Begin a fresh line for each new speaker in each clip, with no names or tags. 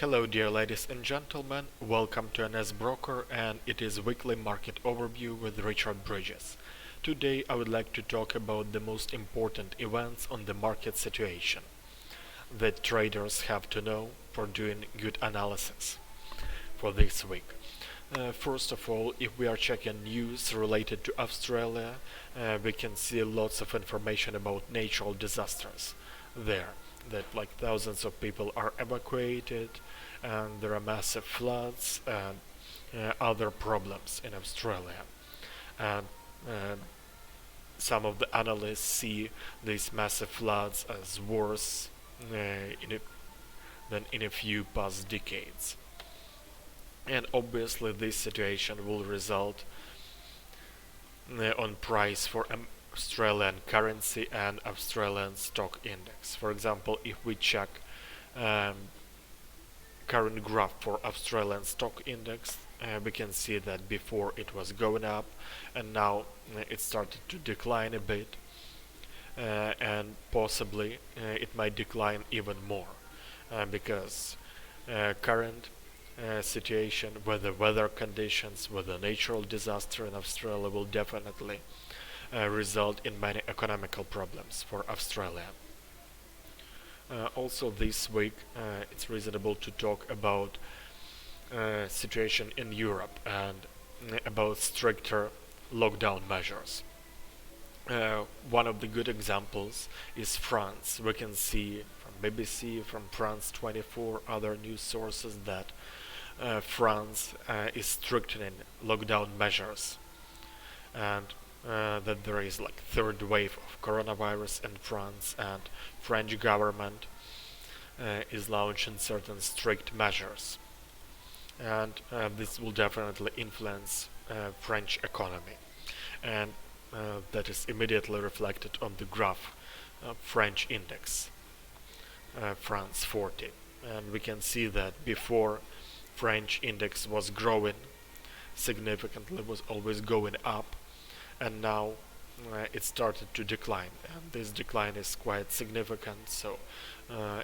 Hello dear ladies and gentlemen, welcome to NSBroker, and it is weekly market overview with Richard Bridges. Today I would like to talk about the most important events on the market situation that traders have to know for doing good analysis for this week. First of all, if we are checking news related to Australia, we can see lots of information about natural disasters there, that like thousands of people are evacuated and there are massive floods and other problems in Australia. And some of the analysts see these massive floods as worse than in a few past decades. And obviously this situation will result on price for Australian currency and Australian stock index. For example, if we check current graph for Australian stock index, we can see that before it was going up and now it started to decline a bit, and possibly it might decline even more because current situation with the weather conditions, with the natural disaster in Australia will definitely result in many economical problems for Australia. Also this week it's reasonable to talk about situation in Europe and about stricter lockdown measures. One of the good examples is France. We can see from BBC, from France 24, other news sources that France is strengthening lockdown measures, and that there is like third wave of coronavirus in France, and French government is launching certain strict measures, and this will definitely influence French economy, and that is immediately reflected on the graph French index, France 40, and we can see that before French index was growing significantly, was always going up, and now it started to decline, and this decline is quite significant. So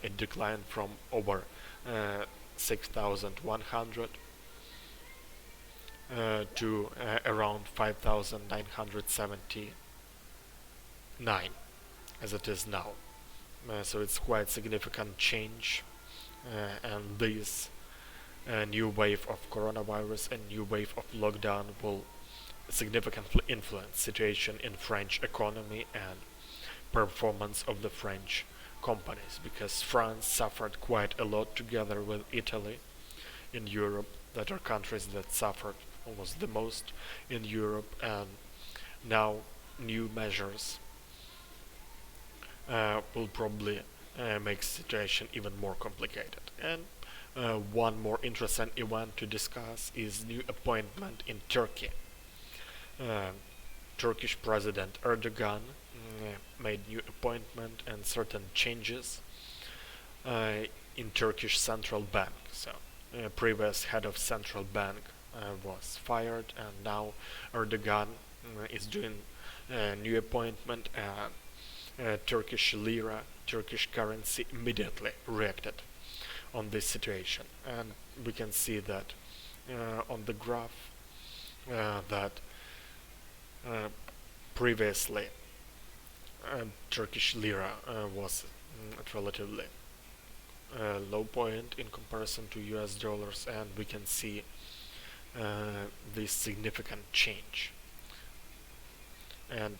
it declined from over 6,100 to around 5,979 as it is now. So it's quite significant change, and this new wave of coronavirus and new wave of lockdown will significantly influence situation in French economy and performance of the French companies, because France suffered quite a lot together with Italy in Europe, that are countries that suffered almost the most in Europe, and now new measures will probably make the situation even more complicated. And one more interesting event to discuss is new appointment in Turkey. Turkish President Erdogan made new appointment and certain changes in Turkish central bank. So previous head of central bank was fired, and now Erdogan is doing a new appointment, and Turkish lira, Turkish currency immediately reacted on this situation, and we can see that on the graph that previously Turkish lira was at relatively low point in comparison to US dollars, and we can see this significant change, and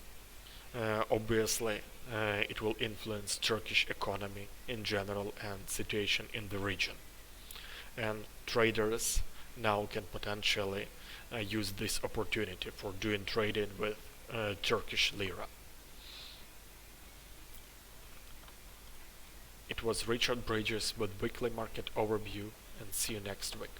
obviously it will influence Turkish economy in general and situation in the region, and traders now can potentially use this opportunity for doing trading with Turkish lira. It was Richard Bridges with weekly market overview, and see you next week.